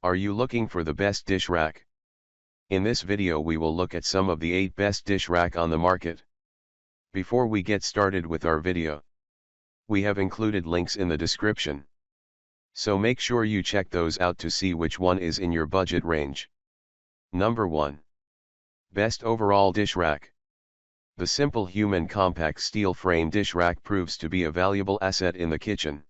Are you looking for the best dish rack? In this video we will look at some of the 8 best dish rack on the market. Before we get started with our video, we have included links in the description. So make sure you check those out to see which one is in your budget range. Number 1. Best Overall Dish Rack. The simple human compact steel frame dish rack proves to be a valuable asset in the kitchen.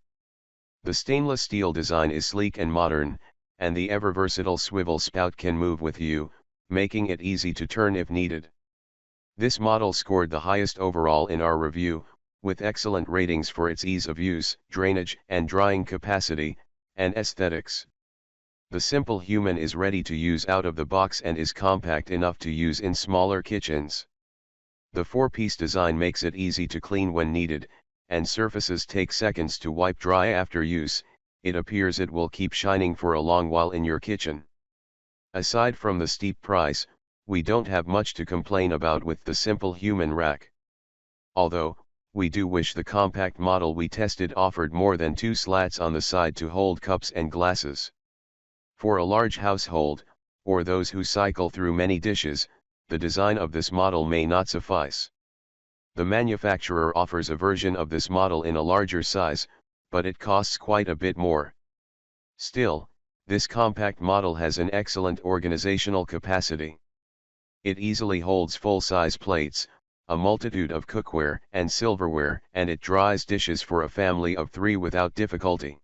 The stainless steel design is sleek and modern, and the ever-versatile swivel spout can move with you, making it easy to turn if needed. This model scored the highest overall in our review, with excellent ratings for its ease of use, drainage and drying capacity, and aesthetics. The simple human is ready to use out of the box and is compact enough to use in smaller kitchens. The 4-piece design makes it easy to clean when needed, and surfaces take seconds to wipe dry after use. It appears it will keep shining for a long while in your kitchen. Aside from the steep price, we don't have much to complain about with the simple human rack. Although, we do wish the compact model we tested offered more than 2 slats on the side to hold cups and glasses. For a large household, or those who cycle through many dishes, the design of this model may not suffice. The manufacturer offers a version of this model in a larger size, but it costs quite a bit more. Still, this compact model has an excellent organizational capacity. It easily holds full-size plates, a multitude of cookware and silverware, and it dries dishes for a family of 3 without difficulty.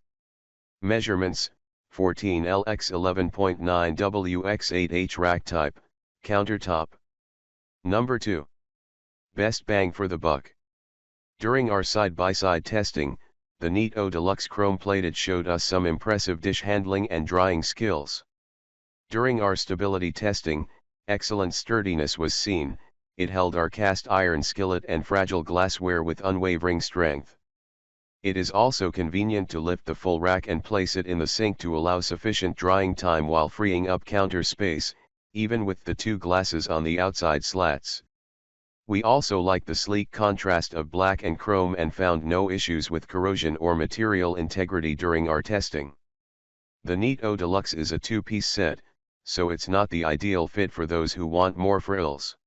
Measurements: 14L x 11.9 W x 8H rack type, countertop. Number 2. Best bang for the buck. During our side-by-side testing, the Neato Deluxe Chrome Plated showed us some impressive dish handling and drying skills. During our stability testing, excellent sturdiness was seen. It held our cast iron skillet and fragile glassware with unwavering strength. It is also convenient to lift the full rack and place it in the sink to allow sufficient drying time while freeing up counter space, even with the 2 glasses on the outside slats. We also like the sleek contrast of black and chrome and found no issues with corrosion or material integrity during our testing. The Neato Deluxe is a 2-piece set, so it's not the ideal fit for those who want more frills.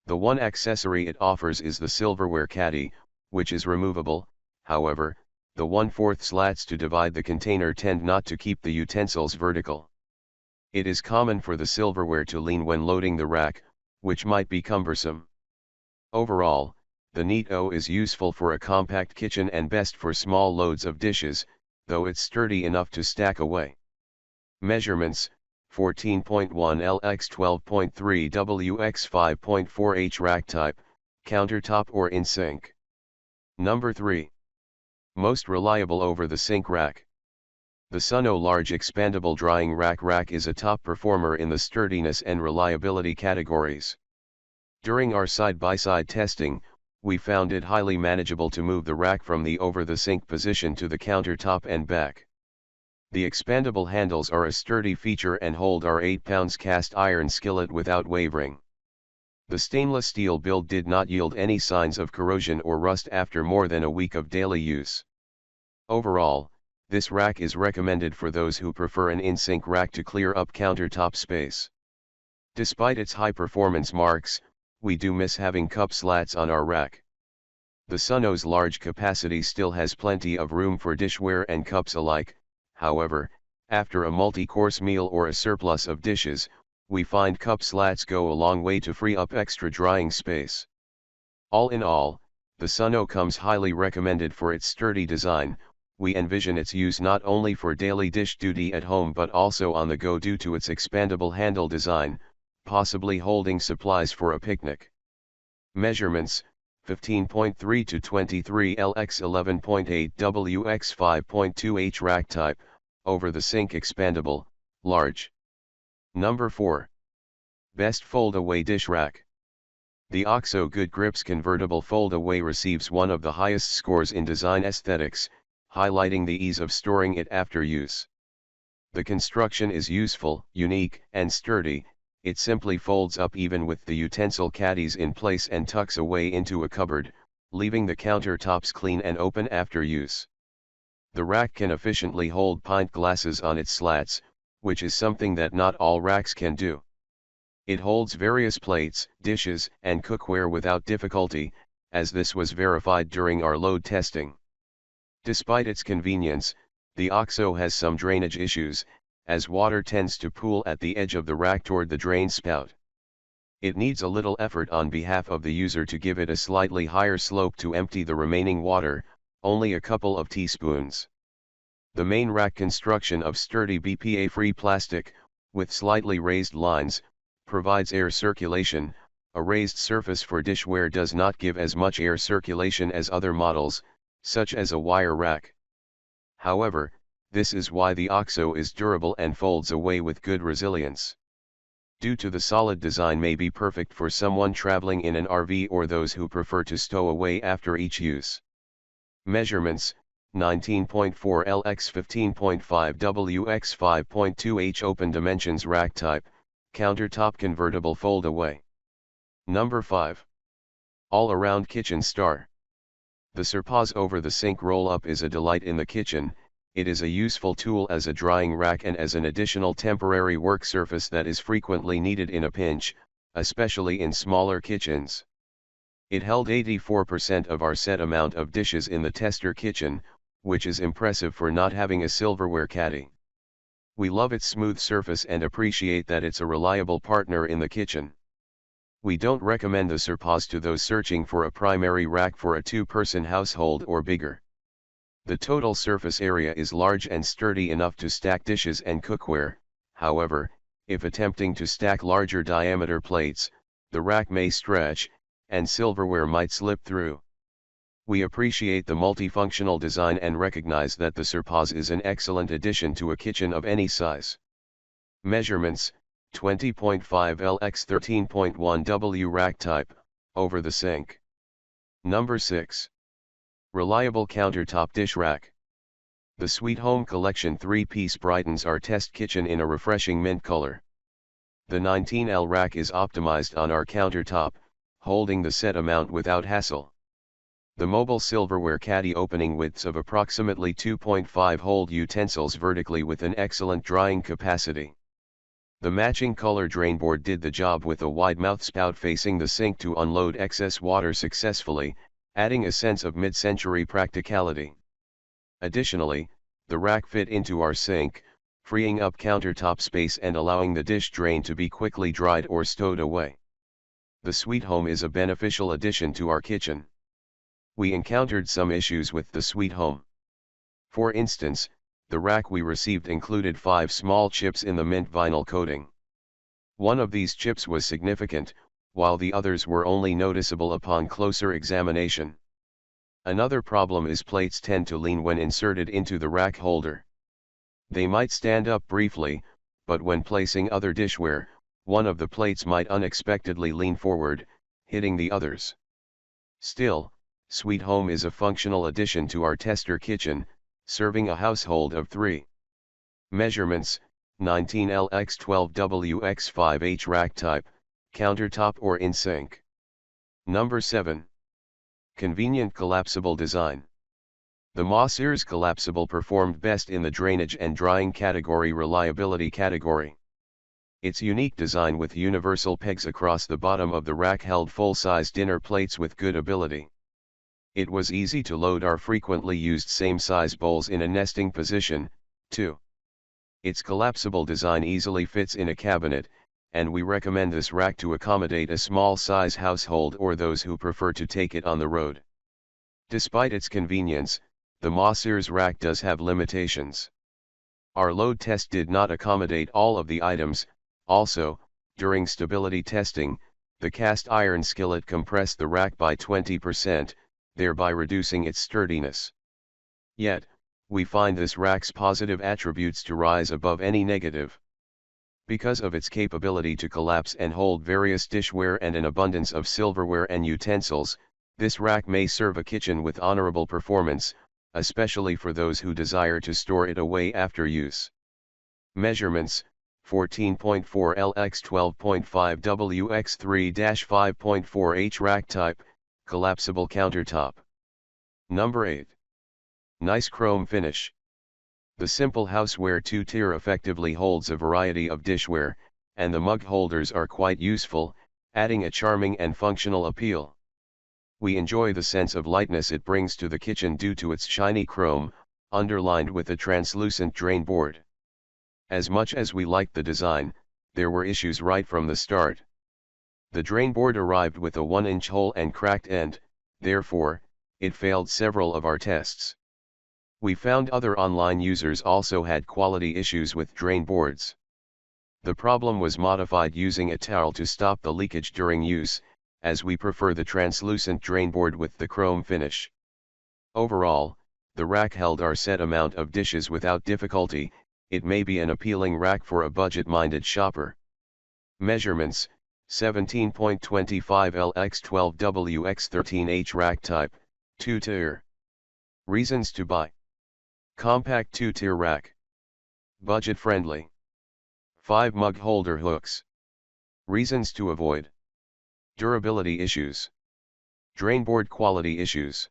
The one accessory it offers is the silverware caddy, which is removable. However, the 1/4 slats to divide the container tend not to keep the utensils vertical. It is common for the silverware to lean when loading the rack, which might be cumbersome. Overall, the Neato is useful for a compact kitchen and best for small loads of dishes, though it's sturdy enough to stack away. Measurements: 14.1 L x 12.3 W x 5.4 H rack type, countertop or in sink. Number 3. Most reliable over-the-sink rack. The Suno Large Expandable Drying Rack is a top performer in the sturdiness and reliability categories. During our side-by-side testing, we found it highly manageable to move the rack from the over-the-sink position to the countertop and back. The expandable handles are a sturdy feature and hold our 8 pounds cast iron skillet without wavering. The stainless steel build did not yield any signs of corrosion or rust after more than a week of daily use. Overall, this rack is recommended for those who prefer an in-sink rack to clear up countertop space. Despite its high performance marks, we do miss having cup slats on our rack. The Suno's large capacity still has plenty of room for dishware and cups alike. However, after a multi-course meal or a surplus of dishes, we find cup slats go a long way to free up extra drying space. All in all, the Suno comes highly recommended for its sturdy design. We envision its use not only for daily dish duty at home but also on the go due to its expandable handle design, possibly holding supplies for a picnic. Measurements: 15.3 to 23 L x 11.8 W x 5.2 H rack type, over the sink expandable, large. Number 4. Best Foldaway Dish Rack. The OXO Good Grips convertible foldaway receives one of the highest scores in design aesthetics, highlighting the ease of storing it after use. The construction is useful, unique, and sturdy. It simply folds up even with the utensil caddies in place and tucks away into a cupboard, leaving the countertops clean and open after use. The rack can efficiently hold pint glasses on its slats, which is something that not all racks can do. It holds various plates, dishes, and cookware without difficulty, as this was verified during our load testing. Despite its convenience, the OXO has some drainage issues, as water tends to pool at the edge of the rack toward the drain spout. It needs a little effort on behalf of the user to give it a slightly higher slope to empty the remaining water, only a couple of teaspoons. The main rack construction of sturdy BPA-free plastic, with slightly raised lines, provides air circulation. A raised surface for dishware does not give as much air circulation as other models, such as a wire rack. However, this is why the OXO is durable and folds away with good resilience. Due to the solid design may be perfect for someone traveling in an RV or those who prefer to stow away after each use. Measurements: 19.4 L x 15.5 W x 5.2 H. Open dimensions. Rack type: countertop, convertible, foldaway. Number 5. All-around kitchen star. The surpause over the sink roll-up is a delight in the kitchen. It is a useful tool as a drying rack and as an additional temporary work surface that is frequently needed in a pinch, especially in smaller kitchens. It held 84% of our set amount of dishes in the tester kitchen, which is impressive for not having a silverware caddy. We love its smooth surface and appreciate that it's a reliable partner in the kitchen. We don't recommend the surpause to those searching for a primary rack for a two-person household or bigger. The total surface area is large and sturdy enough to stack dishes and cookware. However, if attempting to stack larger diameter plates, the rack may stretch, and silverware might slip through. We appreciate the multifunctional design and recognize that the surpause is an excellent addition to a kitchen of any size. Measurements: 20.5 L x 13.1 W. Rack type: over the sink. Number 6. Reliable countertop dish rack. The Sweet Home Collection 3-piece brightens our test kitchen in a refreshing mint color. The 19L rack is optimized on our countertop, holding the set amount without hassle. The mobile silverware caddy opening widths of approximately 2.5 hold utensils vertically with an excellent drying capacity. The matching color drainboard did the job with a wide mouth spout facing the sink to unload excess water successfully, adding a sense of mid-century practicality. Additionally, the rack fit into our sink, freeing up countertop space and allowing the dish drain to be quickly dried or stowed away. The Sweet Home is a beneficial addition to our kitchen. We encountered some issues with the Sweet Home. For instance, the rack we received included 5 small chips in the mint vinyl coating. One of these chips was significant, while the others were only noticeable upon closer examination. Another problem is plates tend to lean when inserted into the rack holder. They might stand up briefly, but when placing other dishware, one of the plates might unexpectedly lean forward, hitting the others. Still, Sweet Home is a functional addition to our tester kitchen, serving a household of 3. Measurements: 19 L x 12 W x 5 H. Rack type: countertop or in sink. Number 7. Convenient collapsible design. The Mossers Collapsible performed best in the drainage and drying category reliability category. Its unique design with universal pegs across the bottom of the rack held full-size dinner plates with good ability. It was easy to load our frequently used same-size bowls in a nesting position, too. Its collapsible design easily fits in a cabinet, and we recommend this rack to accommodate a small-size household or those who prefer to take it on the road. Despite its convenience, the Mossers rack does have limitations. Our load test did not accommodate all of the items. Also, during stability testing, the cast iron skillet compressed the rack by 20%, thereby reducing its sturdiness. Yet, we find this rack's positive attributes to rise above any negative. Because of its capability to collapse and hold various dishware and an abundance of silverware and utensils, this rack may serve a kitchen with honorable performance, especially for those who desire to store it away after use. Measurements: 14.4 L x 12.5 W x 3-5.4 H. Rack type: collapsible countertop. Number 8. Nice chrome finish. The simple houseware 2-tier effectively holds a variety of dishware, and the mug holders are quite useful, adding a charming and functional appeal. We enjoy the sense of lightness it brings to the kitchen due to its shiny chrome, underlined with a translucent drain board. As much as we liked the design, there were issues right from the start. The drain board arrived with a 1-inch hole and cracked end, therefore, it failed several of our tests. We found other online users also had quality issues with drain boards. The problem was modified using a towel to stop the leakage during use, as we prefer the translucent drain board with the chrome finish. Overall, the rack held our set amount of dishes without difficulty. It may be an appealing rack for a budget-minded shopper. Measurements: 17.25 L x 12 W x 13 H rack type, 2-tier. Reasons to buy: compact 2-tier rack, budget-friendly, 5 mug holder hooks. Reasons to avoid: durability issues, drain board quality issues.